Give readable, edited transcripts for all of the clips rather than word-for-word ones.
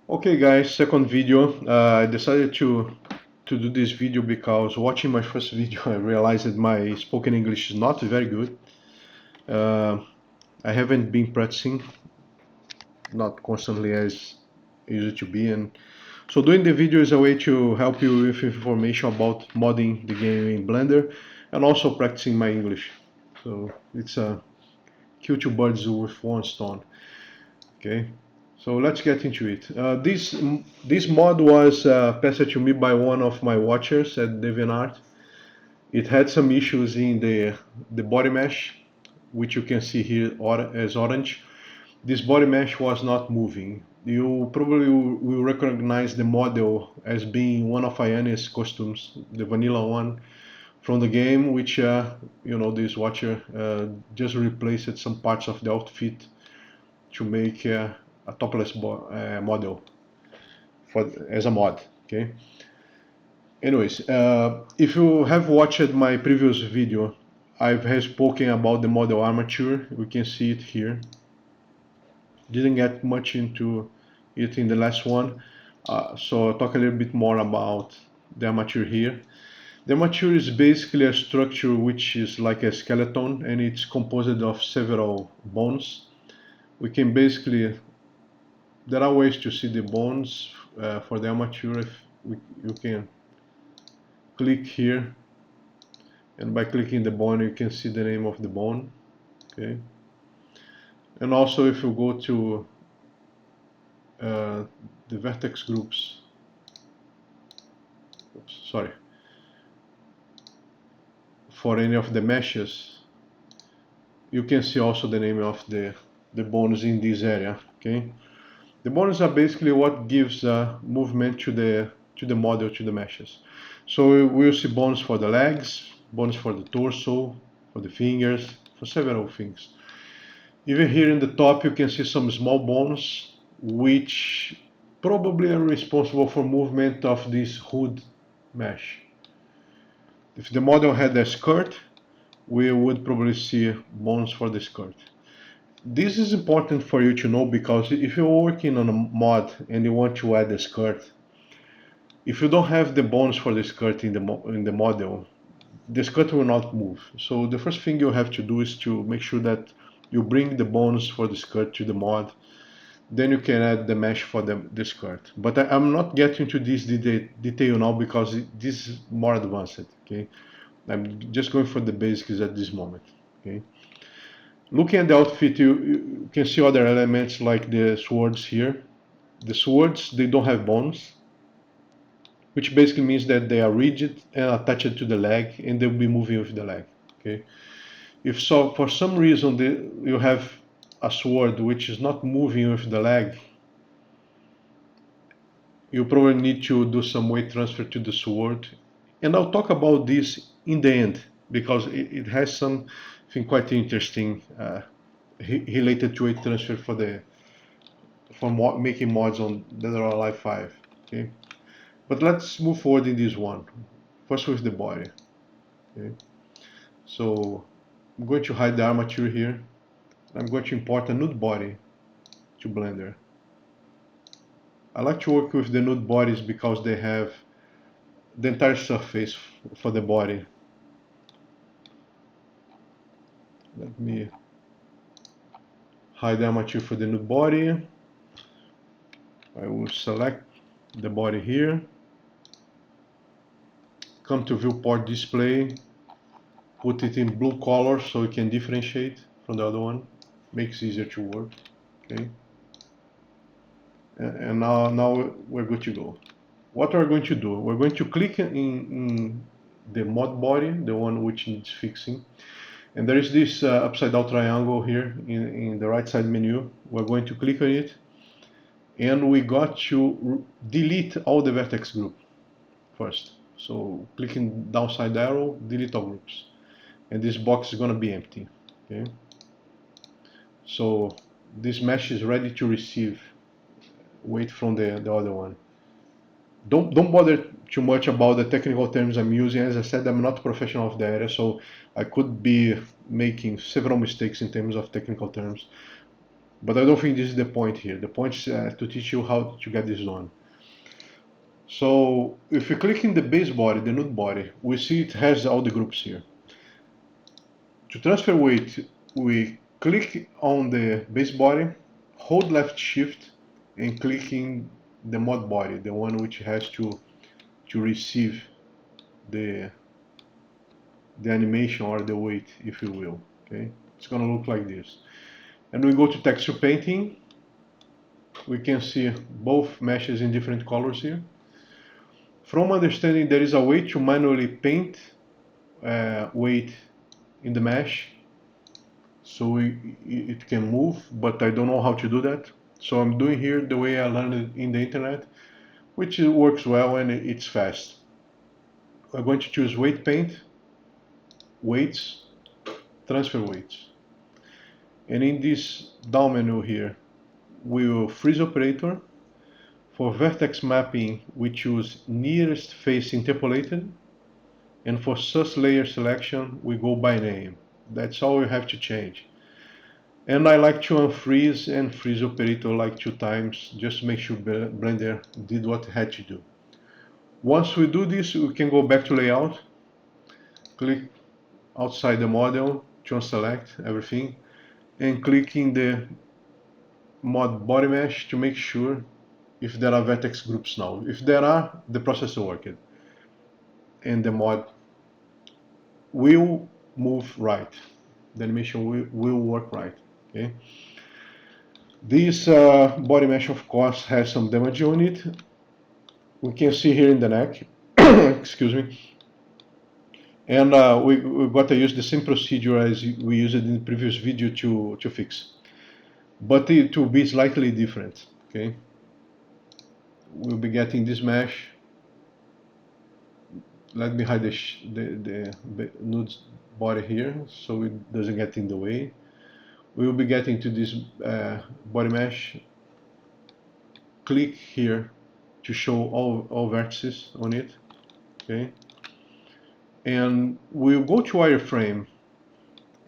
Okay guys, second video. I decided to do this video because watching my first video I realized that my spoken English is not very good. I haven't been practicing, not constantly as it used to be, and so doing the video is a way to help you with information about modding the game in Blender and also practicing my English. So it's a kill two birds with one stone. Okay, so let's get into it. This mod was passed to me by one of my watchers at DeviantArt. It had some issues in the body mesh, which you can see here as orange. This body mesh was not moving. You probably will recognize the model as being one of Ayane's costumes, the vanilla one from the game, which this watcher just replaced some parts of the outfit to make a topless model as a mod. Okay. Anyways, if you have watched my previous video, I've spoken about the model armature. We can see it here. Didn't get much into it in the last one, so I'll talk a little bit more about the armature here. The armature is basically a structure which is like a skeleton, and it's composed of several bones. We can basically There are ways to see the bones for the armature. You can click here, and by clicking the bone you can see the name of the bone. Okay, and also if you go to the vertex groups, sorry, for any of the meshes, you can see also the name of the bones in this area. Okay, the bones are basically what gives movement to the model, to the meshes. So we'll see bones for the legs, bones for the torso, for the fingers, for several things. Even here in the top you can see some small bones which probably are responsible for movement of this hood mesh. If the model had a skirt, we would probably see bones for the skirt. This is important for you to know because if you're working on a mod and you want to add a skirt, if you don't have the bones for the skirt in the model, the skirt will not move. So the first thing you have to do is to make sure that you bring the bones for the skirt to the mod. Then you can add the mesh for the skirt. But I'm not getting to this detail now because this is more advanced. Okay, I'm just going for the basics at this moment. Okay. Looking at the outfit, you can see other elements like the swords here. The swords, they don't have bones, which basically means that they are rigid and attached to the leg, and they'll be moving with the leg. Okay. If so, for some reason you have a sword which is not moving with the leg, you probably need to do some weight transfer to the sword. And I'll talk about this in the end because it has something quite interesting related to weight transfer for making mods on Dead or Alive 5. Okay, but let's move forward in this one. First with the body. Okay, so I'm going to hide the armature here. I'm going to import a nude body to Blender. I like to work with the nude bodies because they have the entire surface for the body. Let me hide the armature for the nude body. I will select the body here. Come to viewport display. Put it in blue color so you can differentiate from the other one. Makes it easier to work. Okay. And now we're good to go. What we're going to do, we're going to click in the mod body, the one which needs fixing. And there is this upside down triangle here in the right side menu. We're going to click on it. And we got to delete all the vertex group first. So clicking downside arrow, delete all groups. And this box is going to be empty. Okay. So this mesh is ready to receive weight from the other one. Don't bother too much about the technical terms I'm using. As I said, I'm not a professional of the area, so I could be making several mistakes in terms of technical terms. But I don't think this is the point here. The point is to teach you how to get this done. So if you click in the base body, the nude body, we see it has all the groups here. To transfer weight, we click on the base body, hold left shift, and click in the mod body, the one which has to receive the animation or the weight, if you will. Okay, it's gonna look like this. And we go to texture painting. We can see both meshes in different colors here. From understanding, there is a way to manually paint weight in the mesh, so it can move, but I don't know how to do that. So I'm doing here the way I learned it in the internet, which works well and it's fast. I'm going to choose weight paint, weights, transfer weights. And in this down menu here, we will freeze operator. For vertex mapping, we choose nearest face interpolated. And for source layer selection, we go by name. That's all you have to change. And I like to unfreeze and freeze operator like 2 times, just to make sure Blender did what it had to do. Once we do this, we can go back to layout, click outside the model to unselect everything, and click in the mod body mesh to make sure if there are vertex groups now. If there are, the process worked, and the mod will move right. The animation will work right. Okay. This body mesh, of course, has some damage on it. We can see here in the neck. Excuse me. And we got to use the same procedure as we used in the previous video to fix, but it will be slightly different. Okay. We'll be getting this mesh. Let me hide the nude body here so it doesn't get in the way. We will be getting to this body mesh. Click here to show all vertices on it. Okay. And we'll go to wireframe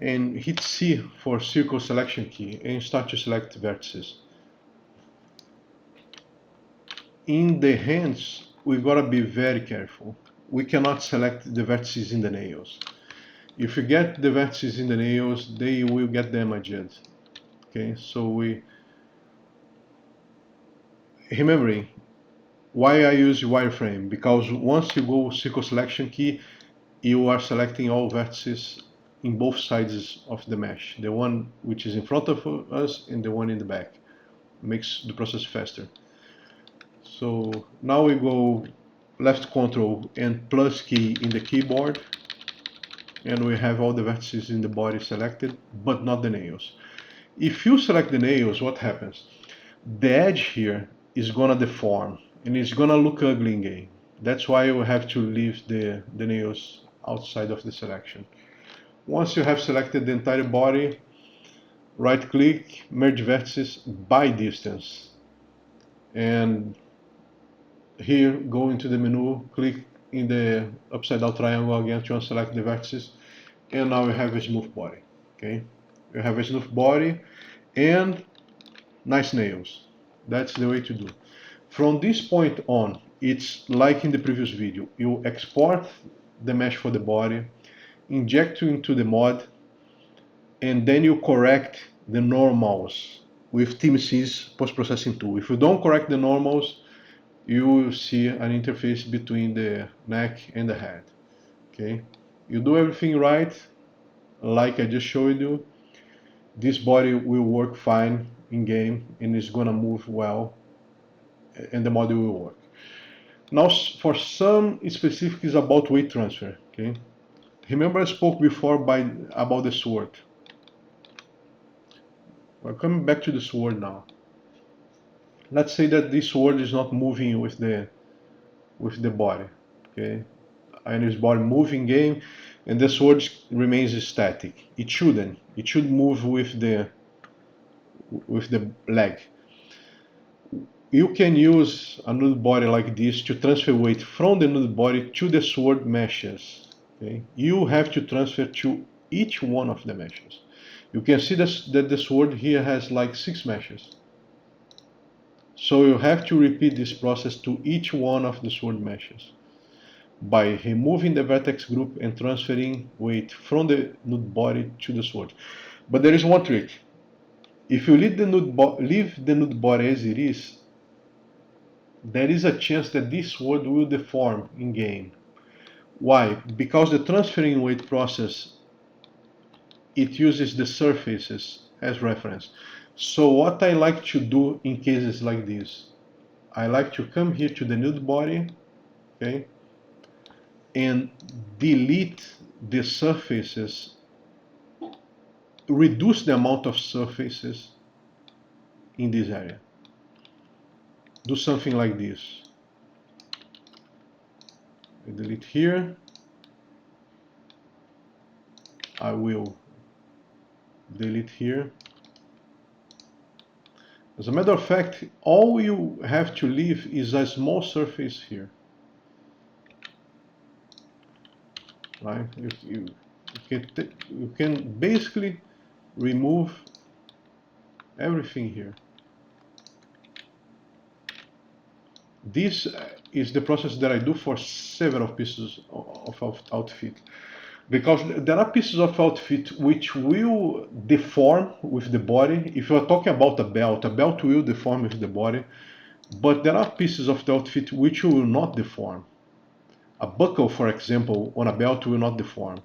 and hit C for circle selection key and start to select vertices. In the hands, we gotta be very careful. We cannot select the vertices in the nails. If you get the vertices in the nails, they will get damaged. Okay, so remembering why I use wireframe, because once you go circle selection key, you are selecting all vertices in both sides of the mesh, the one which is in front of us and the one in the back. Makes the process faster. So now we go left control and plus key in the keyboard, and we have all the vertices in the body selected, but not the nails. If you select the nails, what happens? The edge here is gonna deform and it's gonna look ugly in game. That's why we have to leave the nails outside of the selection. Once you have selected the entire body, right click, merge vertices by distance, and here go into the menu, click in the upside down triangle again to unselect the vertices, and now we have a smooth body. Okay, we have a smooth body and nice nails. That's the way to do. From this point on, it's like in the previous video. You export the mesh for the body, inject into the mod, and then you correct the normals with TMC's post-processing tool. If you don't correct the normals, you will see an interface between the neck and the head. Okay, you do everything right, like I just showed you, this body will work fine in game and is gonna move well, and the model will work. Now, for some specifics about weight transfer. Okay, remember I spoke before about the sword. We're coming back to the sword now. Let's say that this sword is not moving with the body. Okay, and his body moving game, and the sword remains static. It shouldn't. It should move with the leg. You can use a nude body like this to transfer weight from the nude body to the sword meshes. Okay, you have to transfer to each one of the meshes. you can see that the sword here has like 6 meshes. So you have to repeat this process to each one of the sword meshes by removing the vertex group and transferring weight from the nude body to the sword. But there is one trick. If you leave the nude body as it is, there is a chance that this sword will deform in game. Why? Because the transferring weight process, it uses the surfaces as reference. So what I like to do in cases like this, I like to come here to the nude body, okay, and delete the surfaces, reduce the amount of surfaces in this area. Do something like this. I delete here. I will delete here. As a matter of fact, all you have to leave is a small surface here. Right? You can basically remove everything here. This is the process that I do for several pieces of outfit, because there are pieces of outfit which will deform with the body. If you are talking about a belt will deform with the body, but there are pieces of the outfit which will not deform. A buckle, for example, on a belt will not deform.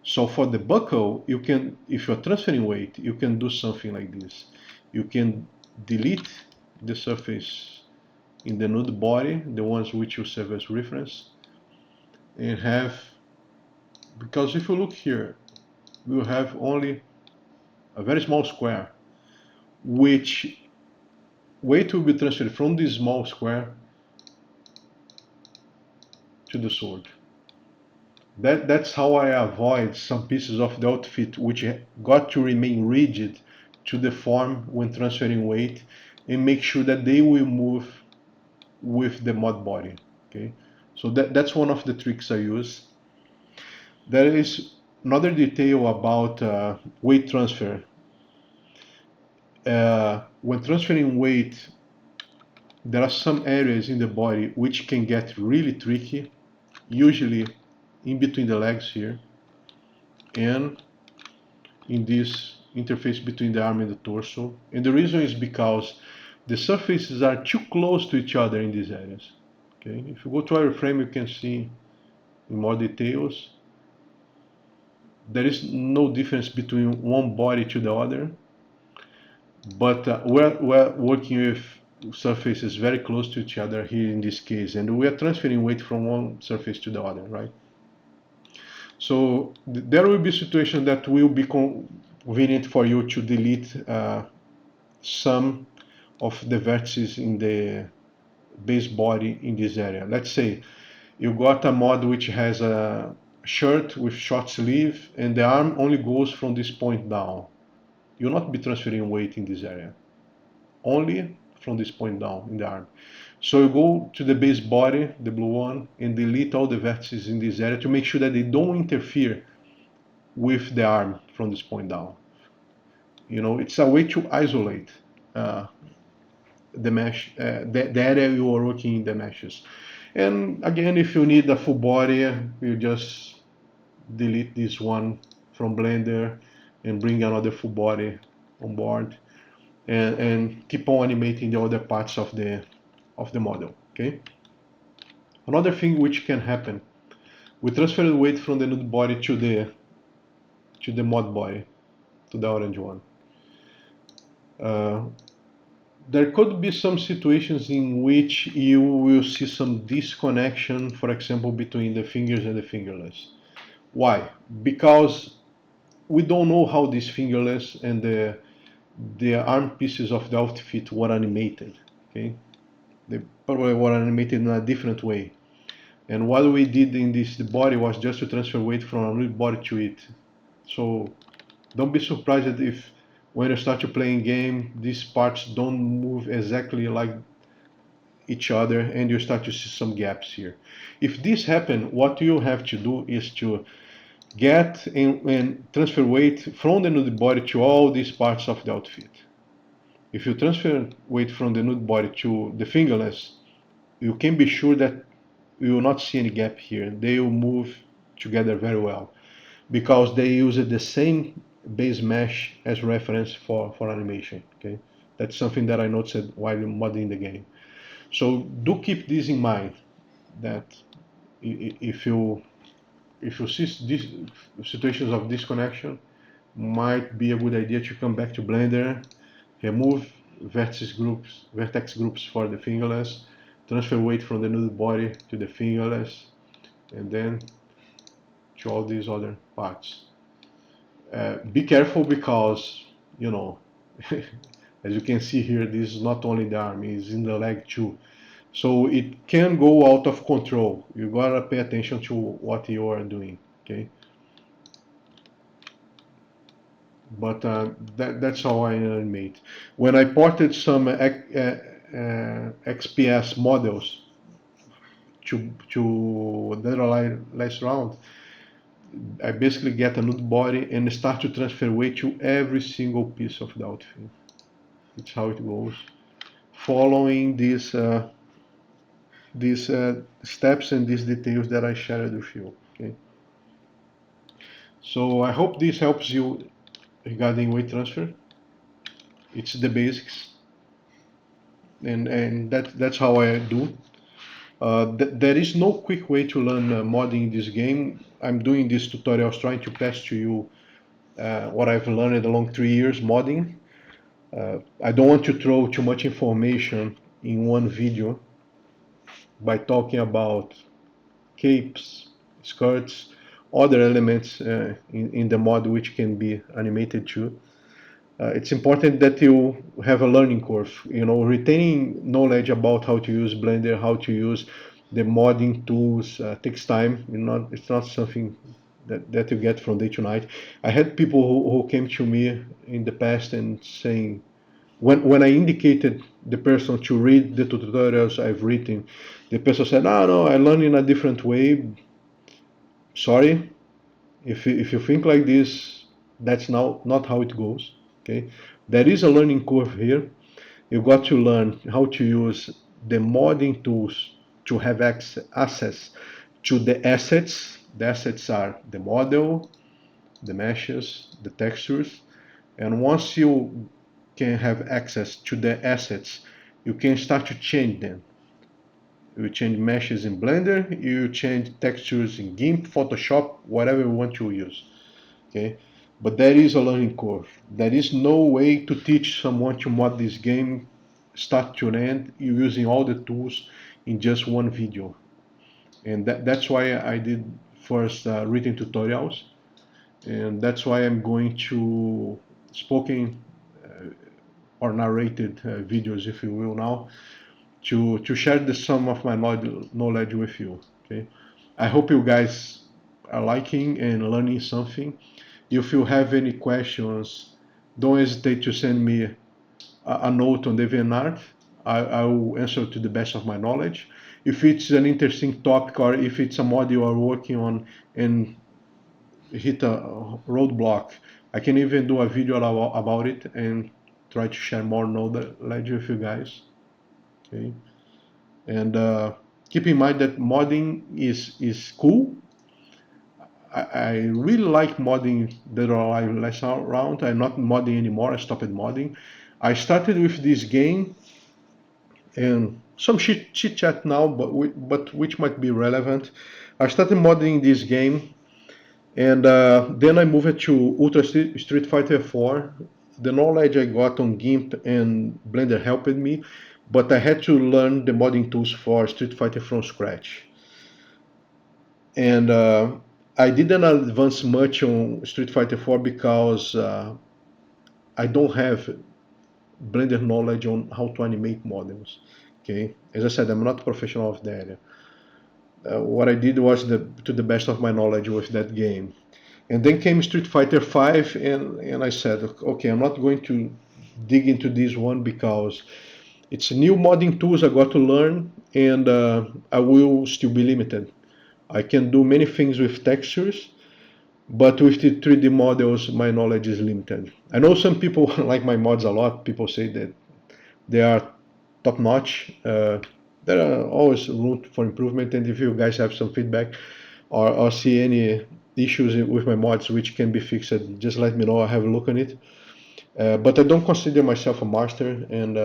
So for the buckle, you can, if you're transferring weight, you can do something like this. You can delete the surface in the nude body, the ones which you serve as reference, and have, because if you look here, we will have only a very small square, which weight will be transferred from this small square to the sword. That's how I avoid some pieces of the outfit which got to remain rigid to deform when transferring weight, and make sure that they will move with the mod body. Okay, so that's one of the tricks I use. There is another detail about weight transfer. When transferring weight, there are some areas in the body which can get really tricky, usually in between the legs here, and in this interface between the arm and the torso. And the reason is because the surfaces are too close to each other in these areas. Okay, if you go to wireframe, you can see in more details. There is no difference between one body to the other, but we're working with surfaces very close to each other here in this case, and we are transferring weight from one surface to the other, right? So there will be situations that will be convenient for you to delete some of the vertices in the base body in this area. Let's say you got a mod which has a shirt with short sleeve and the arm only goes from this point down. You'll not be transferring weight in this area, only from this point down in the arm. So you go to the base body, the blue one, and delete all the vertices in this area to make sure that they don't interfere with the arm from this point down. You know, it's a way to isolate the mesh, the area you are working in the meshes. And again, if you need a full body, you just delete this one from Blender and bring another full body on board, and keep on animating the other parts of the model. Okay. Another thing which can happen, we transfer the weight from the nude body to the mod body, to the orange one. There could be some situations in which you will see some disconnection, for example, between the fingers and the fingerless. Why? Because we don't know how these fingerless and the arm pieces of the outfit were animated. Okay, they probably were animated in a different way. And what we did in this body was just to transfer weight from a nude body to it. So don't be surprised if when you start to play in game, these parts don't move exactly like each other and you start to see some gaps here. If this happens, what you have to do is to get and transfer weight from the nude body to all these parts of the outfit. If you transfer weight from the nude body to the fingerless, you can be sure that you will not see any gap here. They will move together very well because they use the same base mesh as reference for animation. Okay, that's something that I noticed while modding the game. So do keep this in mind, that if you see these situations of disconnection, might be a good idea to come back to Blender, remove vertex groups for the fingerless, transfer weight from the nude body to the fingerless, and then to all these other parts. Be careful because, you know, as you can see here, this is not only the arm, it's in the leg too. So it can go out of control. You gotta pay attention to what you are doing, okay? But that's how I animate. When I ported some XPS models to last round, I basically get a nude body and start to transfer weight to every single piece of the outfit. It's how it goes, following these steps and these details that I shared with you. Okay. So I hope this helps you regarding weight transfer. It's the basics, and that's how I do. There is no quick way to learn modding this game. I'm doing these tutorials trying to pass to you what I've learned along 3 years modding. I don't want to throw too much information in one video by talking about capes, skirts, other elements in the mod which can be animated too. It's important that you have a learning curve. You know, retaining knowledge about how to use Blender, how to use the modding tools takes time. It's not something that you get from day to night. I had people who came to me in the past and saying, when I indicated the person to read the tutorials I've written, the person said, "No, no, I learned in a different way." Sorry, if you think like this, that's not how it goes. Okay, there is a learning curve here. You got to learn how to use the modding tools to have access to the assets. The assets are the model, the meshes, the textures, and once you can have access to the assets, you can start to change them. You change meshes in Blender, you change textures in GIMP, Photoshop, whatever you want to use. Okay, but there is a learning curve. There is no way to teach someone to mod this game start to end using all the tools in just one video. And that's why I did first written tutorials, and that's why I'm going to spoken or narrated videos, if you will, now to share the sum of my knowledge with you. Okay, I hope you guys are liking and learning something. If you have any questions, don't hesitate to send me a note on DeviantArt. I will answer to the best of my knowledge. If it's an interesting topic or if it's a mod you are working on and hit a roadblock, I can even do a video about it and try to share more knowledge with you guys. Okay, and keep in mind that modding is cool. I really like modding that are less around. I'm not modding anymore. I stopped modding. I started with this game and some chit chat now, but which might be relevant. I started modding this game, and then I moved to Ultra Street Fighter 4. The knowledge I got on GIMP and Blender helped me, but I had to learn the modding tools for Street Fighter from scratch. And I didn't advance much on Street Fighter 4 because I don't have Blender knowledge on how to animate models. Okay, as I said, I'm not a professional of the area. What I did was to the best of my knowledge with that game. And then came Street Fighter 5, and I said, okay, I'm not going to dig into this one because it's new modding tools I got to learn, and I will still be limited. I can do many things with textures, but with the 3D models, my knowledge is limited. I know some people like my mods a lot. People say that they are top notch. There are always room for improvement, and if you guys have some feedback or see any issues with my mods which can be fixed, just let me know. I'll have a look on it. But I don't consider myself a master, and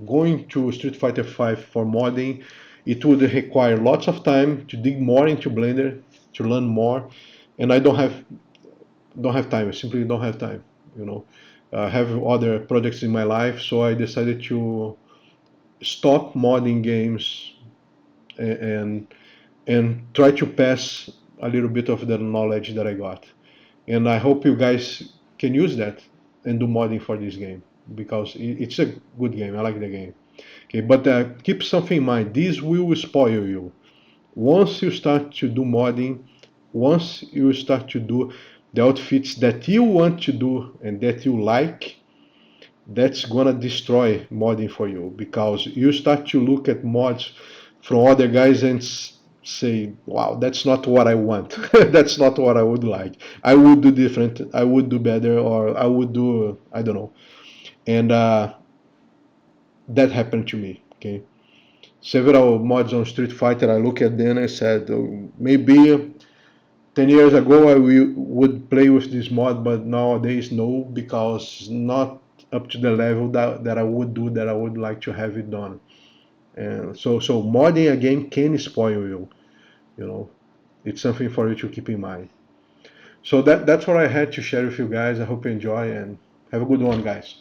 going to Street Fighter V for modding, it would require lots of time to dig more into Blender, to learn more, and I don't have time. I simply don't have time. You know, I have other projects in my life, so I decided to stop modding games and try to pass a little bit of the knowledge that I got. And I hope you guys can use that and do modding for this game because it's a good game. I like the game. Okay, but keep something in mind. This will spoil you. Once you start to do modding, once you start to do the outfits that you want to do and that you like, that's gonna destroy modding for you because you start to look at mods from other guys and say, wow, that's not what I want. That's not what I would like. I would do different. I would do better, or I would do, I don't know. And that happened to me. Okay, several mods on Street Fighter, I look at them and I said, oh, maybe 10 years ago I would play with this mod, but nowadays no, because it's not up to the level that I would do, that I would like to have it done. And so modding a game can spoil you, you know. It's something for you to keep in mind. So that's what I had to share with you guys. I hope you enjoy and have a good one, guys.